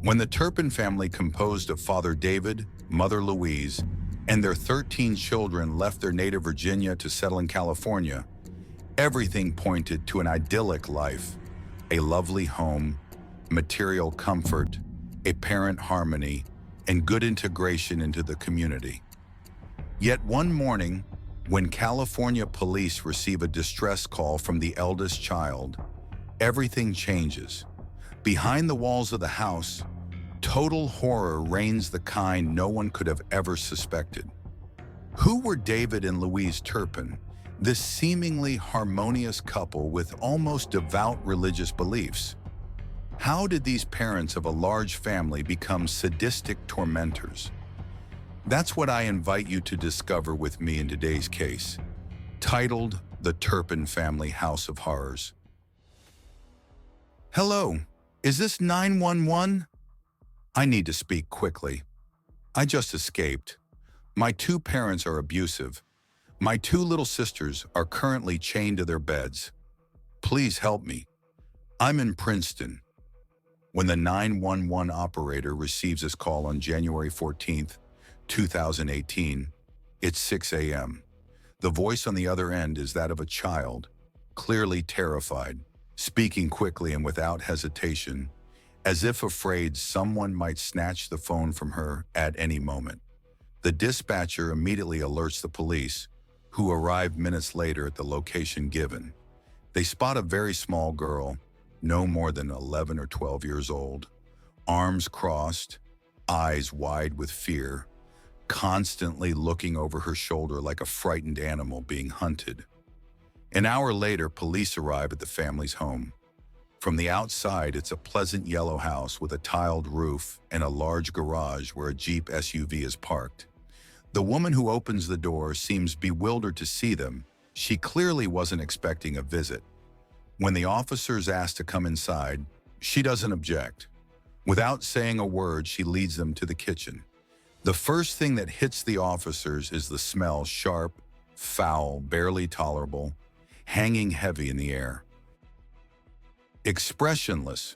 When the Turpin family, composed of Father David, Mother Louise, and their 13 children, left their native Virginia to settle in California, everything pointed to an idyllic life, a lovely home, material comfort, apparent harmony, and good integration into the community. Yet one morning, when California police receive a distress call from the eldest child, everything changes. Behind the walls of the house, total horror reigns, the kind no one could have ever suspected. Who were David and Louise Turpin, this seemingly harmonious couple with almost devout religious beliefs? How did these parents of a large family become sadistic tormentors? That's what I invite you to discover with me in today's case, titled The Turpin Family House of Horrors. Hello, is this 911? I need to speak quickly. I just escaped. My two parents are abusive. My two little sisters are currently chained to their beds. Please help me. I'm in Princeton. When the 911 operator receives his call on January 14th, 2018, it's 6 a.m. The voice on the other end is that of a child, clearly terrified, speaking quickly and without hesitation, as if afraid someone might snatch the phone from her at any moment. The dispatcher immediately alerts the police, who arrive minutes later at the location given. They spot a very small girl, no more than 11 or 12 years old, arms crossed, eyes wide with fear, constantly looking over her shoulder like a frightened animal being hunted. An hour later, police arrive at the family's home. From the outside, it's a pleasant yellow house with a tiled roof and a large garage where a Jeep SUV is parked. The woman who opens the door seems bewildered to see them. She clearly wasn't expecting a visit. When the officers ask to come inside, she doesn't object. Without saying a word, she leads them to the kitchen. The first thing that hits the officers is the smell, sharp, foul, barely tolerable, hanging heavy in the air. Expressionless,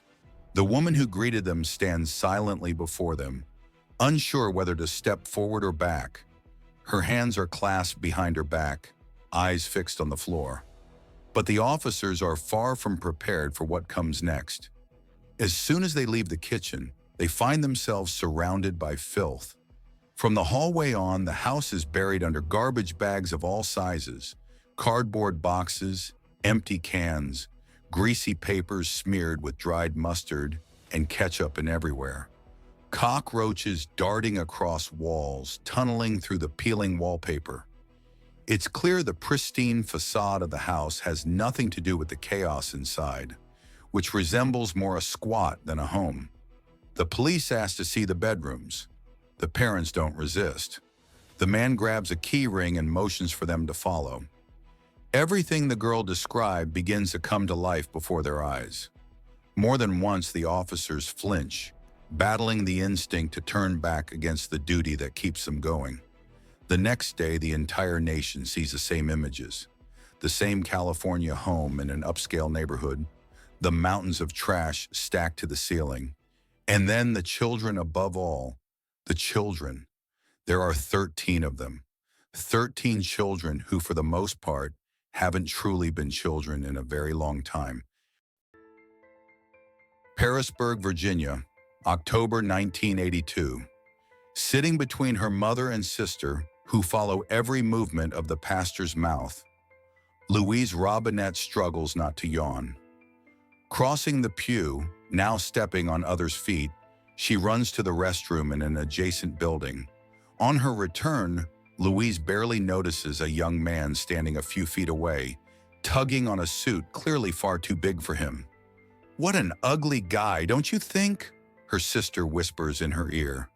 the woman who greeted them stands silently before them, unsure whether to step forward or back. Her hands are clasped behind her back, eyes fixed on the floor. But the officers are far from prepared for what comes next. As soon as they leave the kitchen, they find themselves surrounded by filth. From the hallway on, the house is buried under garbage bags of all sizes, cardboard boxes, empty cans, greasy papers smeared with dried mustard and ketchup and everywhere. Cockroaches darting across walls, tunneling through the peeling wallpaper. It's clear the pristine facade of the house has nothing to do with the chaos inside, which resembles more a squat than a home. The police ask to see the bedrooms. The parents don't resist. The man grabs a key ring and motions for them to follow. Everything the girl described begins to come to life before their eyes. More than once, the officers flinch, battling the instinct to turn back against the duty that keeps them going. The next day, the entire nation sees the same images. The same California home in an upscale neighborhood, the mountains of trash stacked to the ceiling, and then the children above all. The children. There are 13 of them. 13 children who, for the most part, haven't truly been children in a very long time. Harrisburg, Virginia, October 1982. Sitting between her mother and sister, who follow every movement of the pastor's mouth, Louise Robinette struggles not to yawn. Crossing the pew, now stepping on others' feet, she runs to the restroom in an adjacent building. On her return, Louise barely notices a young man standing a few feet away, tugging on a suit clearly far too big for him. "What an ugly guy, don't you think?" her sister whispers in her ear.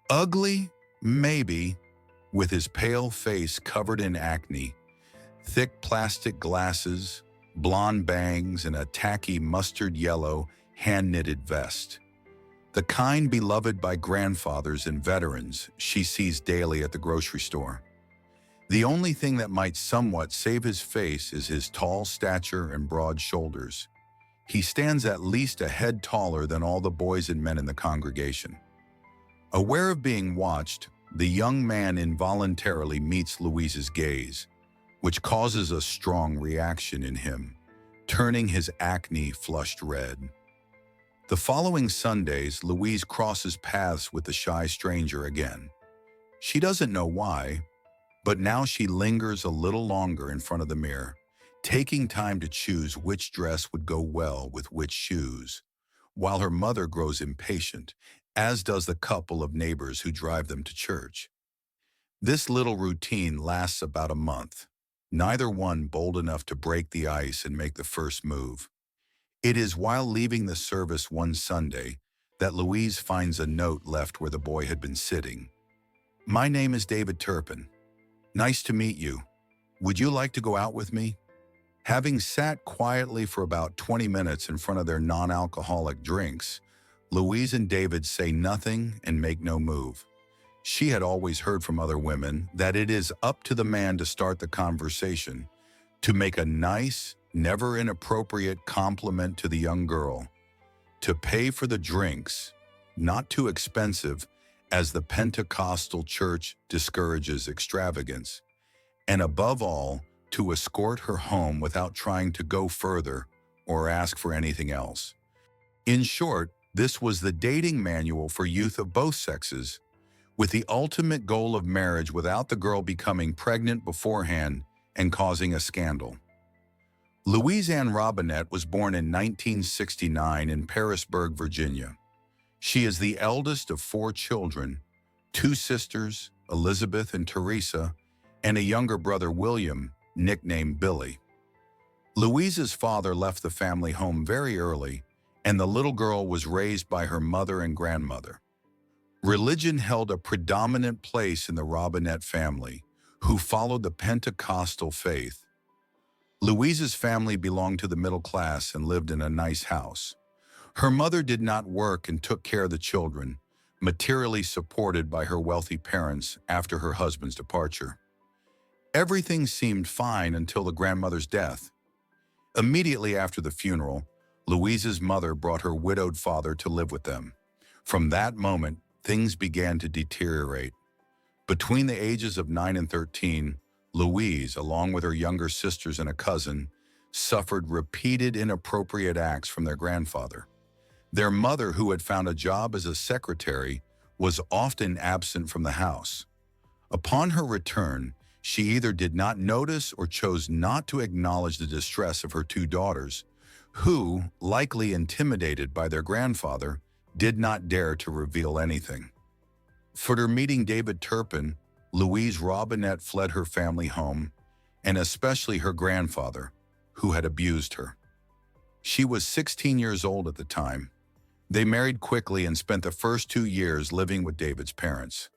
Ugly? Maybe. With his pale face covered in acne, thick plastic glasses, blonde bangs, and a tacky mustard yellow hand-knitted vest. The kind beloved by grandfathers and veterans she sees daily at the grocery store. The only thing that might somewhat save his face is his tall stature and broad shoulders. He stands at least a head taller than all the boys and men in the congregation. Aware of being watched, the young man involuntarily meets Louise's gaze, which causes a strong reaction in him, turning his acne flushed red. The following Sundays, Louise crosses paths with the shy stranger again. She doesn't know why, but now she lingers a little longer in front of the mirror, taking time to choose which dress would go well with which shoes, while her mother grows impatient, as does the couple of neighbors who drive them to church. This little routine lasts about a month, neither one bold enough to break the ice and make the first move. It is while leaving the service one Sunday that Louise finds a note left where the boy had been sitting. "My name is David Turpin. Nice to meet you. Would you like to go out with me?" Having sat quietly for about 20 minutes in front of their non-alcoholic drinks, Louise and David say nothing and make no move. She had always heard from other women that it is up to the man to start the conversation, to make a nice, never inappropriate compliment to the young girl, to pay for the drinks, not too expensive, as the Pentecostal church discourages extravagance, and above all, to escort her home without trying to go further or ask for anything else. In short, this was the dating manual for youth of both sexes, with the ultimate goal of marriage without the girl becoming pregnant beforehand and causing a scandal. Louise Ann Robinette was born in 1969 in Parisburg, Virginia. She is the eldest of 4 children, 2 sisters, Elizabeth and Teresa, and a younger brother, William, nicknamed Billy. Louise's father left the family home very early, and the little girl was raised by her mother and grandmother. Religion held a predominant place in the Robinette family, who followed the Pentecostal faith. Louise's family belonged to the middle class and lived in a nice house. Her mother did not work and took care of the children, materially supported by her wealthy parents after her husband's departure. Everything seemed fine until the grandmother's death. Immediately after the funeral, Louise's mother brought her widowed father to live with them. From that moment, things began to deteriorate. Between the ages of 9 and 13, Louise, along with her younger sisters and a cousin, suffered repeated inappropriate acts from their grandfather. Their mother, who had found a job as a secretary, was often absent from the house. Upon her return, she either did not notice or chose not to acknowledge the distress of her 2 daughters, who, likely intimidated by their grandfather, did not dare to reveal anything. After meeting David Turpin, Louise Robinette fled her family home, and especially her grandfather, who had abused her. She was 16 years old at the time. They married quickly and spent the first 2 years living with David's parents.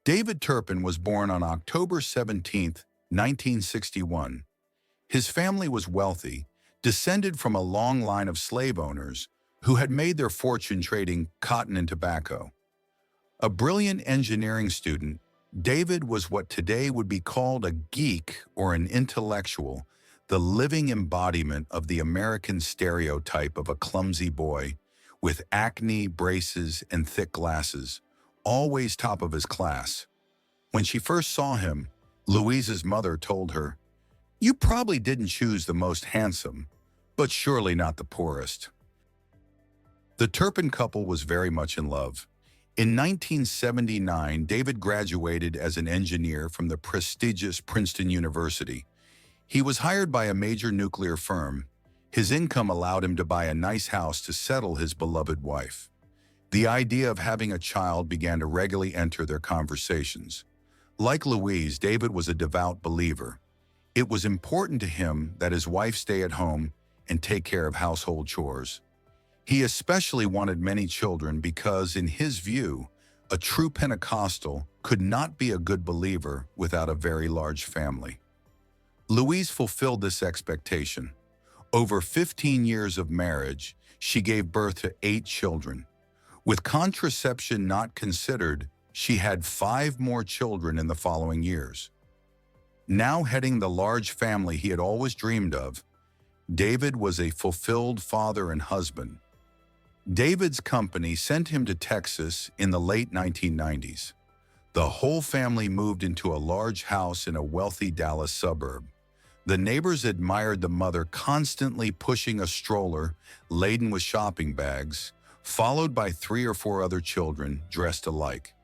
David Turpin was born on October 17, 1961. His family was wealthy, descended from a long line of slave owners who had made their fortune trading cotton and tobacco. A brilliant engineering student, David was what today would be called a geek or an intellectual, the living embodiment of the American stereotype of a clumsy boy with acne, braces, and thick glasses, always top of his class. When she first saw him, Louise's mother told her, "You probably didn't choose the most handsome, but surely not the poorest." The Turpin couple was very much in love. In 1979, David graduated as an engineer from the prestigious Princeton University. He was hired by a major nuclear firm. His income allowed him to buy a nice house to settle his beloved wife. The idea of having a child began to regularly enter their conversations. Like Louise, David was a devout believer. It was important to him that his wife stay at home and take care of household chores. He especially wanted many children because, in his view, a true Pentecostal could not be a good believer without a very large family. Louise fulfilled this expectation. Over 15 years of marriage, she gave birth to 8 children. With contraception not considered, she had 5 more children in the following years. Now heading the large family he had always dreamed of, David was a fulfilled father and husband. David's company sent him to Texas in the late 1990s. The whole family moved into a large house in a wealthy Dallas suburb. The neighbors admired the mother constantly pushing a stroller laden with shopping bags, followed by 3 or 4 other children dressed alike.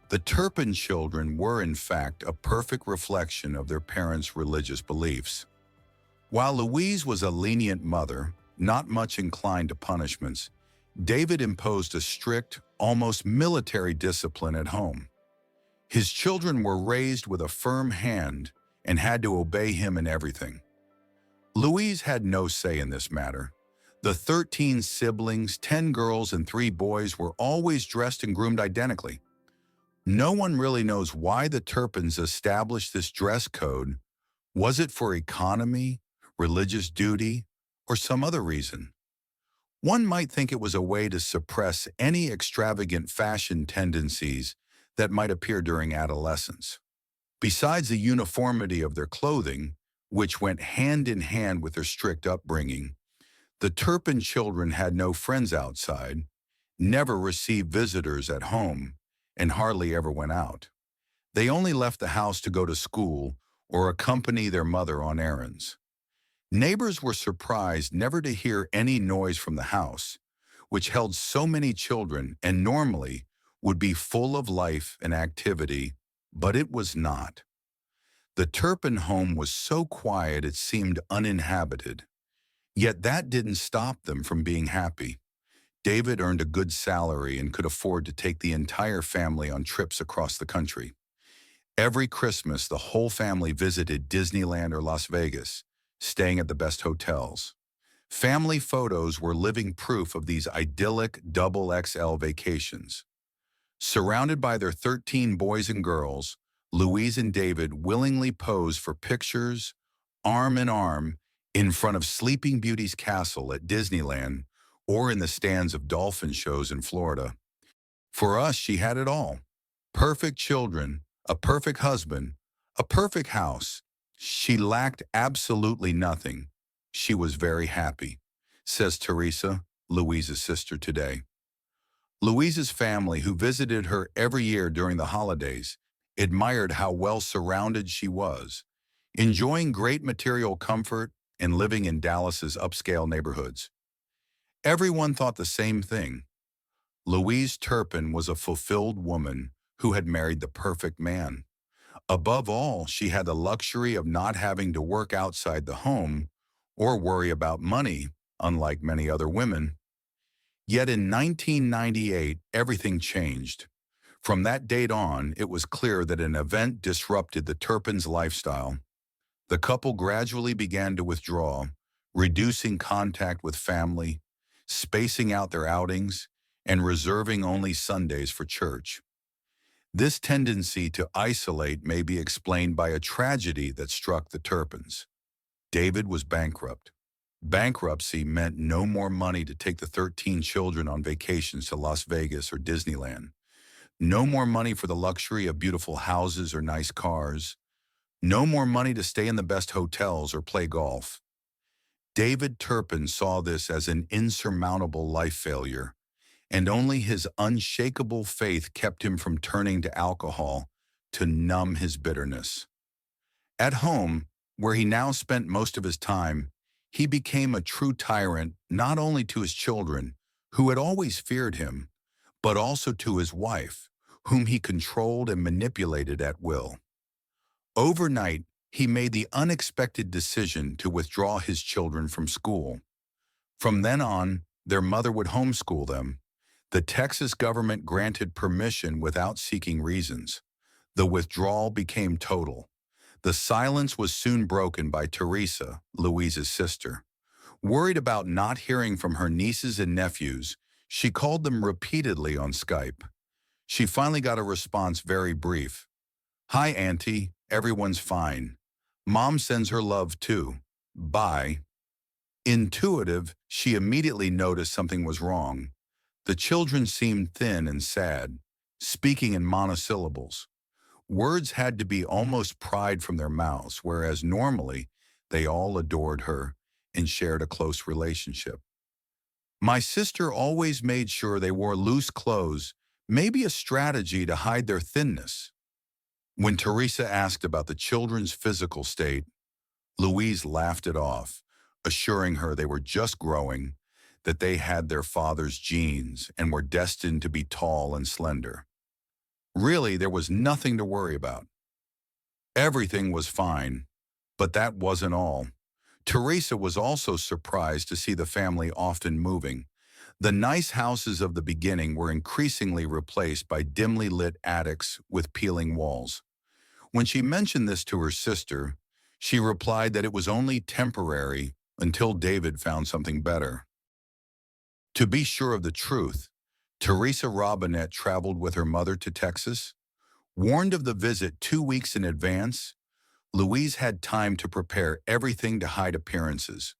The Turpin children were, in fact, a perfect reflection of their parents' religious beliefs. While Louise was a lenient mother, not much inclined to punishments, David imposed a strict, almost military discipline at home. His children were raised with a firm hand and had to obey him in everything. Louise had no say in this matter. The 13 siblings, 10 girls and 3 boys, were always dressed and groomed identically. No one really knows why the Turpins established this dress code. Was it for economy, religious duty, or some other reason? One might think it was a way to suppress any extravagant fashion tendencies that might appear during adolescence. Besides the uniformity of their clothing, which went hand in hand with their strict upbringing, the Turpin children had no friends outside, never received visitors at home, and hardly ever went out. They only left the house to go to school or accompany their mother on errands. Neighbors were surprised never to hear any noise from the house, which held so many children and normally would be full of life and activity, but it was not. The Turpin home was so quiet it seemed uninhabited. Yet that didn't stop them from being happy. David earned a good salary and could afford to take the entire family on trips across the country. Every Christmas, the whole family visited Disneyland or Las Vegas, staying at the best hotels. Family photos were living proof of these idyllic double XL vacations. Surrounded by their 13 boys and girls, Louise and David willingly posed for pictures, arm in arm, in front of Sleeping Beauty's castle at Disneyland or in the stands of dolphin shows in Florida. For us, she had it all. Perfect children, a perfect husband, a perfect house. She lacked absolutely nothing. She was very happy, says Teresa, Louise's sister, today. Louise's family, who visited her every year during the holidays, admired how well surrounded she was, enjoying great material comfort and living in Dallas's upscale neighborhoods. Everyone thought the same thing. Louise Turpin was a fulfilled woman who had married the perfect man. Above all, she had the luxury of not having to work outside the home or worry about money, unlike many other women. Yet in 1998, everything changed. From that date on, it was clear that an event disrupted the Turpins' lifestyle. The couple gradually began to withdraw, reducing contact with family, spacing out their outings, and reserving only Sundays for church. This tendency to isolate may be explained by a tragedy that struck the Turpins. David was bankrupt. Bankruptcy meant no more money to take the 13 children on vacations to Las Vegas or Disneyland. No more money for the luxury of beautiful houses or nice cars. No more money to stay in the best hotels or play golf. David Turpin saw this as an insurmountable life failure, and only his unshakable faith kept him from turning to alcohol to numb his bitterness. At home, where he now spent most of his time, he became a true tyrant not only to his children, who had always feared him, but also to his wife, whom he controlled and manipulated at will. Overnight, he made the unexpected decision to withdraw his children from school. From then on, their mother would homeschool them. The Texas government granted permission without seeking reasons. The withdrawal became total. The silence was soon broken by Teresa, Louise's sister. Worried about not hearing from her nieces and nephews, she called them repeatedly on Skype. She finally got a response very brief. "Hi, Auntie. Everyone's fine. Mom sends her love too. Bye." Intuitive, she immediately noticed something was wrong. The children seemed thin and sad, speaking in monosyllables. Words had to be almost pried from their mouths, whereas normally they all adored her, and shared a close relationship. My sister always made sure they wore loose clothes, maybe a strategy to hide their thinness. When Teresa asked about the children's physical state, Louise laughed it off, assuring her they were just growing, that they had their father's genes and were destined to be tall and slender. Really, there was nothing to worry about. Everything was fine, but that wasn't all. Teresa was also surprised to see the family often moving. The nice houses of the beginning were increasingly replaced by dimly lit attics with peeling walls. When she mentioned this to her sister, she replied that it was only temporary until David found something better. To be sure of the truth, Teresa Robinette traveled with her mother to Texas. Warned of the visit 2 weeks in advance, Louise had time to prepare everything to hide appearances.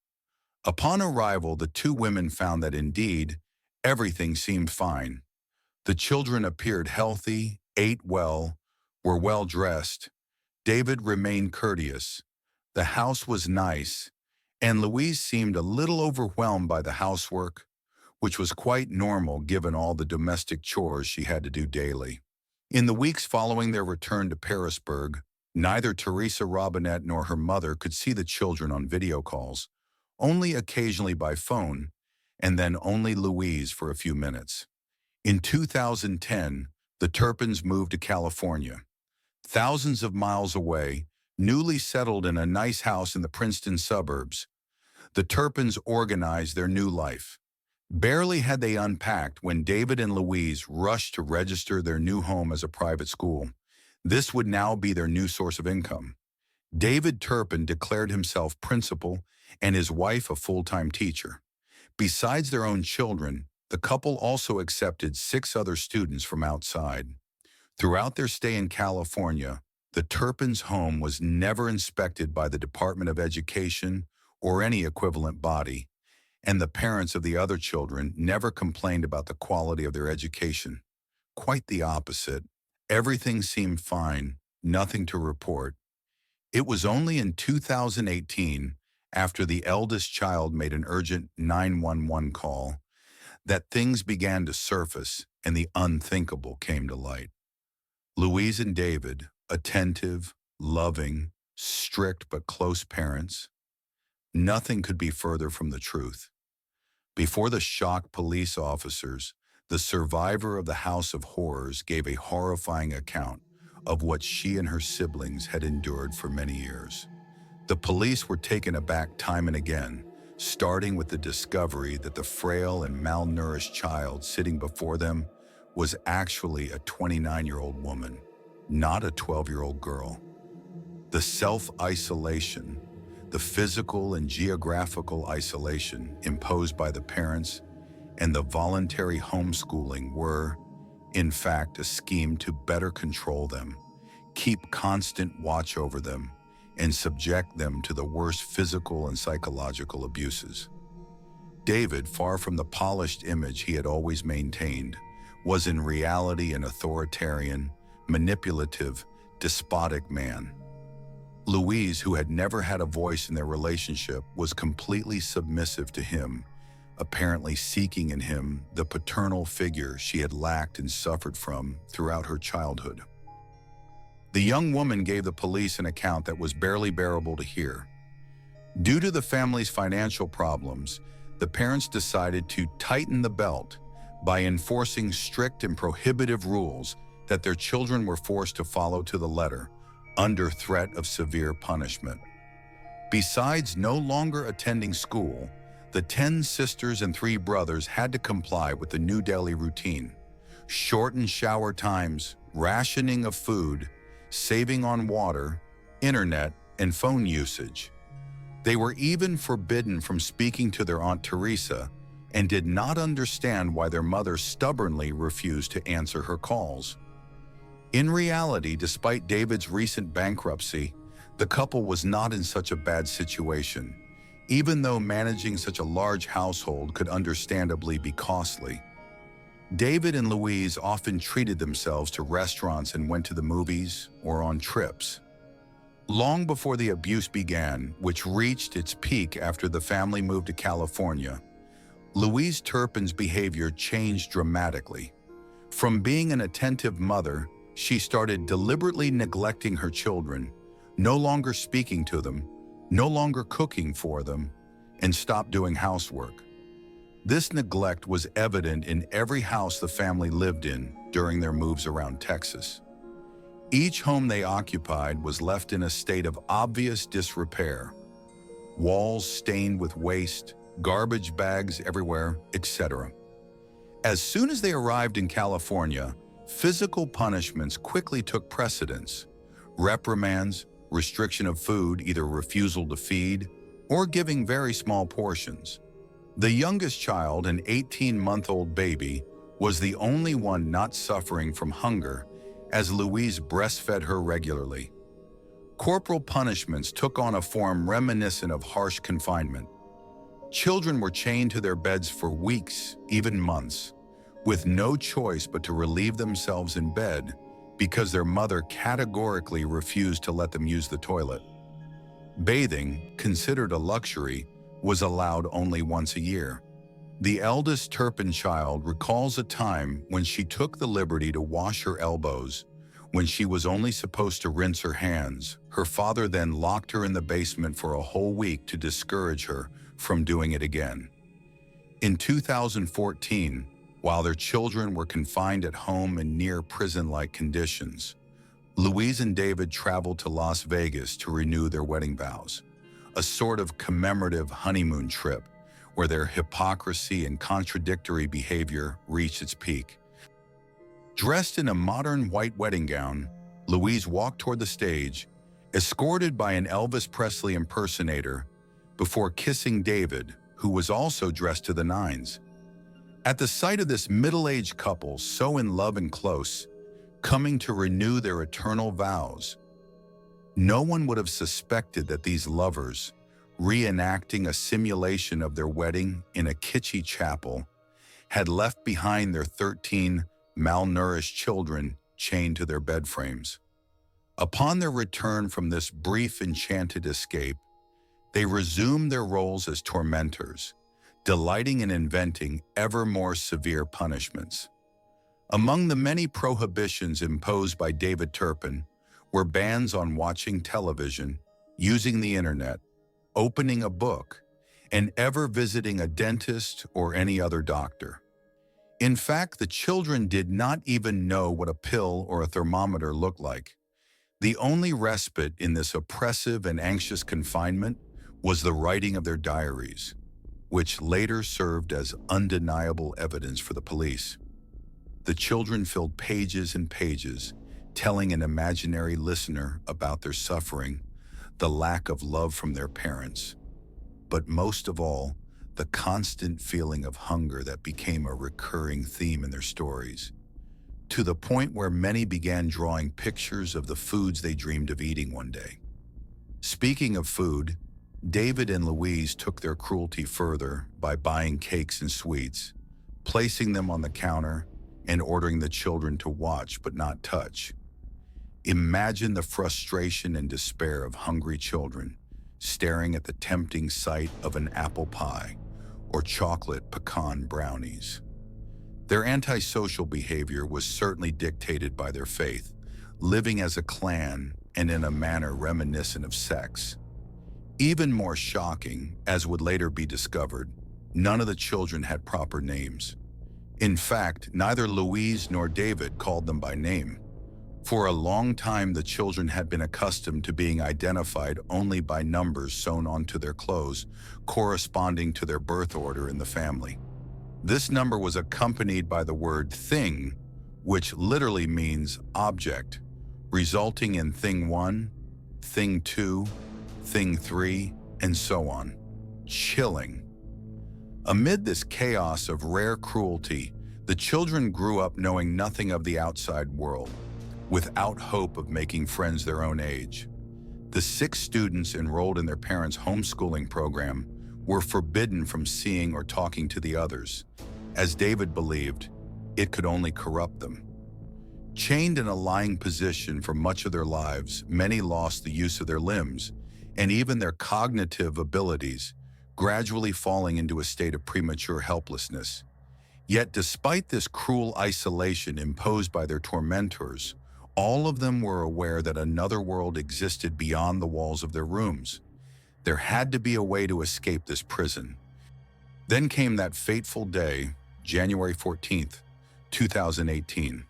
Upon arrival, the two women found that indeed, everything seemed fine. The children appeared healthy, ate well, were well dressed. David remained courteous. The house was nice, and Louise seemed a little overwhelmed by the housework, which was quite normal given all the domestic chores she had to do daily. In the weeks following their return to Parisburg, neither Teresa Robinette nor her mother could see the children on video calls, only occasionally by phone, and then only Louise for a few minutes. In 2010, the Turpins moved to California. Thousands of miles away, newly settled in a nice house in the Princeton suburbs, the Turpins organized their new life. Barely had they unpacked when David and Louise rushed to register their new home as a private school. This would now be their new source of income. David Turpin declared himself principal and his wife a full-time teacher. Besides their own children, the couple also accepted 6 other students from outside. Throughout their stay in California, the Turpins' home was never inspected by the Department of Education or any equivalent body, and the parents of the other children never complained about the quality of their education. Quite the opposite. Everything seemed fine, nothing to report. It was only in 2018, after the eldest child made an urgent 911 call, that things began to surface and the unthinkable came to light. Louise and David, attentive, loving, strict but close parents, nothing could be further from the truth. Before the shocked police officers, the survivor of the House of Horrors gave a horrifying account of what she and her siblings had endured for many years. The police were taken aback time and again, starting with the discovery that the frail and malnourished child sitting before them was actually a 29-year-old woman, not a 12-year-old girl. The self-isolation, the physical and geographical isolation imposed by the parents, and the voluntary homeschooling were, in fact, a scheme to better control them, keep constant watch over them, and subject them to the worst physical and psychological abuses. David, far from the polished image he had always maintained, was in reality an authoritarian, manipulative, despotic man. Louise, who had never had a voice in their relationship, was completely submissive to him, apparently seeking in him the paternal figure she had lacked and suffered from throughout her childhood. The young woman gave the police an account that was barely bearable to hear. Due to the family's financial problems, the parents decided to tighten the belt by enforcing strict and prohibitive rules that their children were forced to follow to the letter, under threat of severe punishment. Besides no longer attending school, the 10 sisters and 3 brothers had to comply with the new daily routine: shortened shower times, rationing of food, saving on water, internet, and phone usage. They were even forbidden from speaking to their Aunt Teresa and did not understand why their mother stubbornly refused to answer her calls. In reality, despite David's recent bankruptcy, the couple was not in such a bad situation, even though managing such a large household could understandably be costly. David and Louise often treated themselves to restaurants and went to the movies or on trips. Long before the abuse began, which reached its peak after the family moved to California, Louise Turpin's behavior changed dramatically. From being an attentive mother, she started deliberately neglecting her children, no longer speaking to them, no longer cooking for them, and stopped doing housework. This neglect was evident in every house the family lived in during their moves around Texas. Each home they occupied was left in a state of obvious disrepair. Walls stained with waste, garbage bags everywhere, etc. As soon as they arrived in California, physical punishments quickly took precedence. Reprimands, restriction of food, either refusal to feed, or giving very small portions. The youngest child, an 18-month-old baby, was the only one not suffering from hunger, as Louise breastfed her regularly. Corporal punishments took on a form reminiscent of harsh confinement. Children were chained to their beds for weeks, even months, with no choice but to relieve themselves in bed because their mother categorically refused to let them use the toilet. Bathing, considered a luxury, was allowed only once a year. The eldest Turpin child recalls a time when she took the liberty to wash her elbows when she was only supposed to rinse her hands. Her father then locked her in the basement for a whole week to discourage her from doing it again. In 2014, while their children were confined at home in near prison-like conditions, Louise and David traveled to Las Vegas to renew their wedding vows, a sort of commemorative honeymoon trip where their hypocrisy and contradictory behavior reached its peak. Dressed in a modern white wedding gown, Louise walked toward the stage, escorted by an Elvis Presley impersonator, before kissing David, who was also dressed to the nines. At the sight of this middle-aged couple so in love and close, coming to renew their eternal vows, no one would have suspected that these lovers, reenacting a simulation of their wedding in a kitschy chapel, had left behind their 13 malnourished children chained to their bed frames. Upon their return from this brief enchanted escape, they resumed their roles as tormentors, delighting in inventing ever more severe punishments. Among the many prohibitions imposed by David Turpin were bans on watching television, using the internet, opening a book, and ever visiting a dentist or any other doctor. In fact, the children did not even know what a pill or a thermometer looked like. The only respite in this oppressive and anxious confinement was the writing of their diaries, which later served as undeniable evidence for the police. The children filled pages and pages, telling an imaginary listener about their suffering, the lack of love from their parents, but most of all, the constant feeling of hunger that became a recurring theme in their stories, to the point where many began drawing pictures of the foods they dreamed of eating one day. Speaking of food, David and Louise took their cruelty further by buying cakes and sweets, placing them on the counter, and ordering the children to watch but not touch. Imagine the frustration and despair of hungry children staring at the tempting sight of an apple pie or chocolate pecan brownies. Their antisocial behavior was certainly dictated by their faith, living as a clan and in a manner reminiscent of sex. Even more shocking, as would later be discovered, none of the children had proper names. In fact, neither Louise nor David called them by name. For a long time, the children had been accustomed to being identified only by numbers sewn onto their clothes, corresponding to their birth order in the family. This number was accompanied by the word thing, which literally means object, resulting in thing 1, thing 2, thing 3, and so on. Chilling. Amid this chaos of rare cruelty, the children grew up knowing nothing of the outside world, without hope of making friends their own age. The 6 students enrolled in their parents' homeschooling program were forbidden from seeing or talking to the others, as David believed it could only corrupt them. Chained in a lying position for much of their lives, many lost the use of their limbs and even their cognitive abilities, gradually falling into a state of premature helplessness. Yet despite this cruel isolation imposed by their tormentors, all of them were aware that another world existed beyond the walls of their rooms. There had to be a way to escape this prison. Then came that fateful day, January 14th, 2018.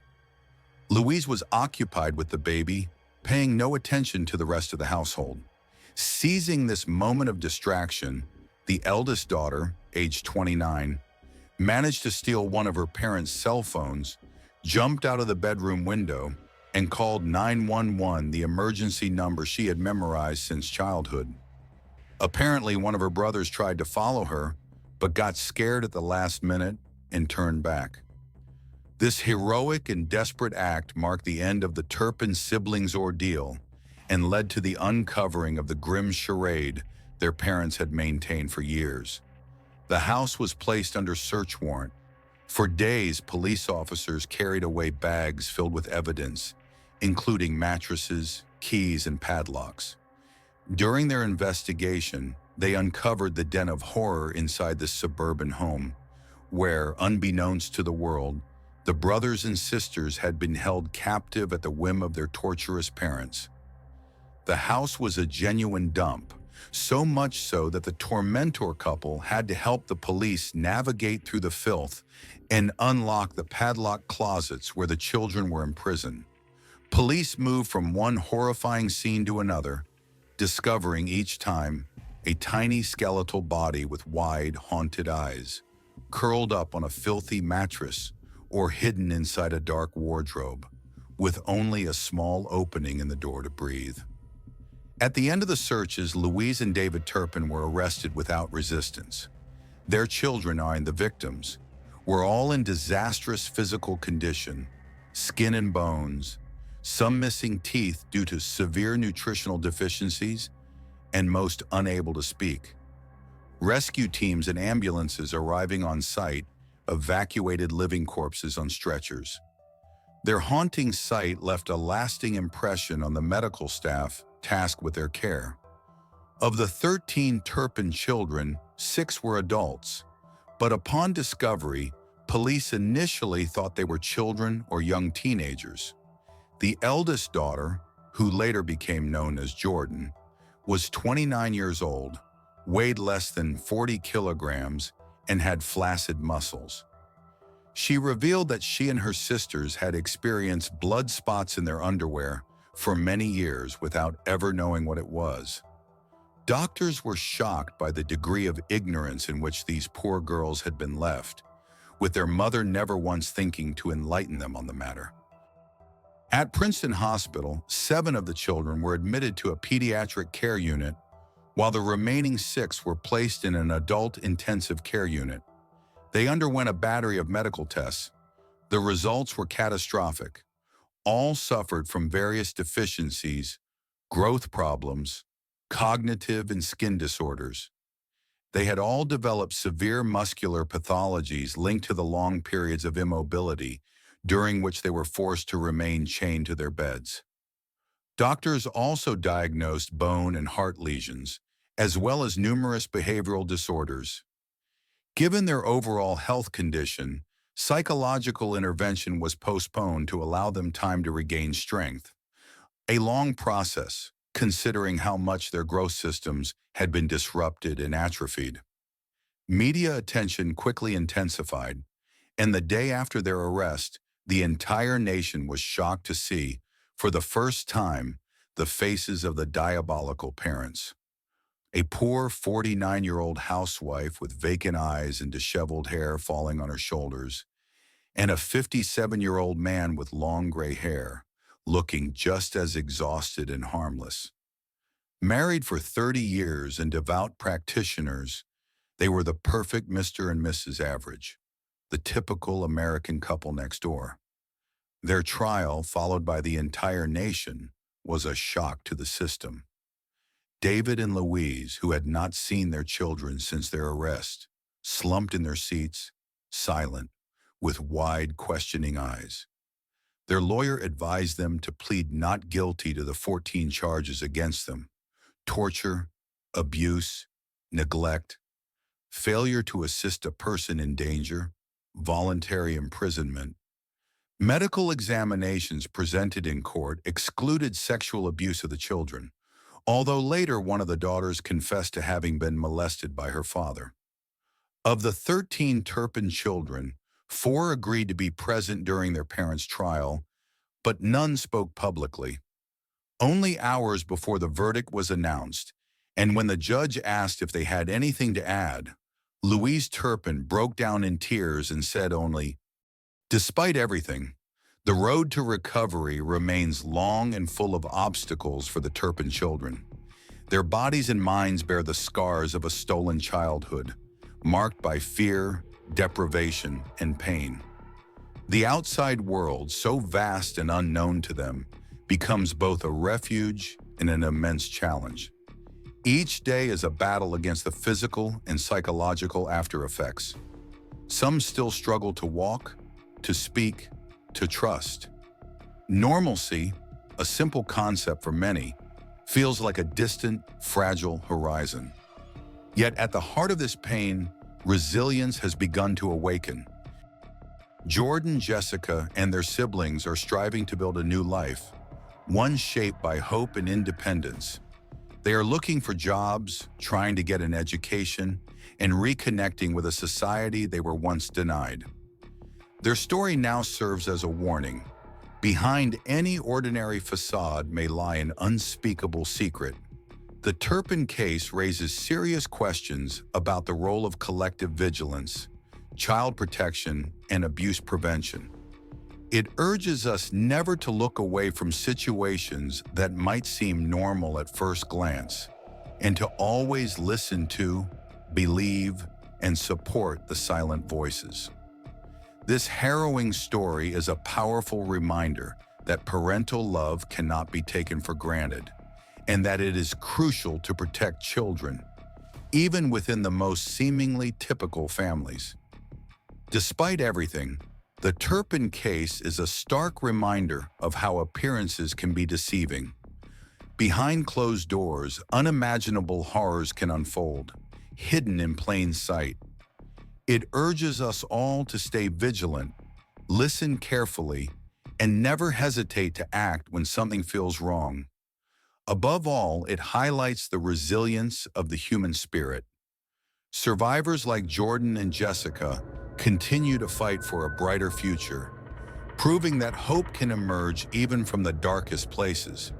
Louise was occupied with the baby, paying no attention to the rest of the household. Seizing this moment of distraction, the eldest daughter, aged 29, managed to steal one of her parents' cell phones, jumped out of the bedroom window, and called 911, the emergency number she had memorized since childhood. Apparently, one of her brothers tried to follow her, but got scared at the last minute and turned back. This heroic and desperate act marked the end of the Turpin siblings' ordeal and led to the uncovering of the grim charade their parents had maintained for years. The house was placed under search warrant. For days, police officers carried away bags filled with evidence, including mattresses, keys, and padlocks. During their investigation, they uncovered the den of horror inside this suburban home, where, unbeknownst to the world, the brothers and sisters had been held captive at the whim of their torturous parents. The house was a genuine dump, so much so that the tormentor couple had to help the police navigate through the filth and unlock the padlocked closets where the children were imprisoned. Police moved from one horrifying scene to another, discovering each time a tiny skeletal body with wide, haunted eyes, curled up on a filthy mattress or hidden inside a dark wardrobe, with only a small opening in the door to breathe. At the end of the searches, Louise and David Turpin were arrested without resistance. Their children, the victims, were all in disastrous physical condition, skin and bones, some missing teeth due to severe nutritional deficiencies, and most unable to speak. Rescue teams and ambulances arriving on site evacuated living corpses on stretchers. Their haunting sight left a lasting impression on the medical staff tasked with their care. Of the 13 Turpin children, 6 were adults, but upon discovery, police initially thought they were children or young teenagers. The eldest daughter, who later became known as Jordan, was 29 years old, weighed less than 40 kilograms, and had flaccid muscles. She revealed that she and her sisters had experienced blood spots in their underwear for many years without ever knowing what it was. Doctors were shocked by the degree of ignorance in which these poor girls had been left, with their mother never once thinking to enlighten them on the matter. At Princeton Hospital, 7 of the children were admitted to a pediatric care unit, while the remaining 6 were placed in an adult intensive care unit. They underwent a battery of medical tests. The results were catastrophic. All suffered from various deficiencies, growth problems, cognitive and skin disorders. They had all developed severe muscular pathologies linked to the long periods of immobility during which they were forced to remain chained to their beds. Doctors also diagnosed bone and heart lesions, as well as numerous behavioral disorders. Given their overall health condition, psychological intervention was postponed to allow them time to regain strength. A long process, considering how much their growth systems had been disrupted and atrophied. Media attention quickly intensified, and the day after their arrest, the entire nation was shocked to see, for the first time, the faces of the diabolical parents. A poor 49-year-old housewife with vacant eyes and disheveled hair falling on her shoulders, and a 57-year-old man with long gray hair, looking just as exhausted and harmless. Married for 30 years and devout practitioners, they were the perfect Mr. and Mrs. Average, the typical American couple next door. Their trial, followed by the entire nation, was a shock to the system. David and Louise, who had not seen their children since their arrest, slumped in their seats, silent, with wide, questioning eyes. Their lawyer advised them to plead not guilty to the 14 charges against them: torture, abuse, neglect, failure to assist a person in danger, voluntary imprisonment. Medical examinations presented in court excluded sexual abuse of the children, although later one of the daughters confessed to having been molested by her father. Of the 13 Turpin children, 4 agreed to be present during their parents' trial, but none spoke publicly. Only hours before the verdict was announced, and when the judge asked if they had anything to add, Louise Turpin broke down in tears and said only, "Despite everything, the road to recovery remains long and full of obstacles for the Turpin children. Their bodies and minds bear the scars of a stolen childhood, marked by fear, deprivation, and pain. The outside world, so vast and unknown to them, becomes both a refuge and an immense challenge. Each day is a battle against the physical and psychological after effects. Some still struggle to walk, to speak, to trust. Normalcy, a simple concept for many, feels like a distant, fragile horizon. Yet at the heart of this pain, resilience has begun to awaken. Jordan, Jessica, and their siblings are striving to build a new life, one shaped by hope and independence. They are looking for jobs, trying to get an education, and reconnecting with a society they were once denied. Their story now serves as a warning. Behind any ordinary facade may lie an unspeakable secret. The Turpin case raises serious questions about the role of collective vigilance, child protection, and abuse prevention. It urges us never to look away from situations that might seem normal at first glance, and to always listen to, believe, and support the silent voices. This harrowing story is a powerful reminder that parental love cannot be taken for granted, and that it is crucial to protect children, even within the most seemingly typical families. Despite everything, the Turpin case is a stark reminder of how appearances can be deceiving. Behind closed doors, unimaginable horrors can unfold, hidden in plain sight. It urges us all to stay vigilant, listen carefully, and never hesitate to act when something feels wrong. Above all, it highlights the resilience of the human spirit. Survivors like Jordan and Jessica continue to fight for a brighter future, proving that hope can emerge even from the darkest places.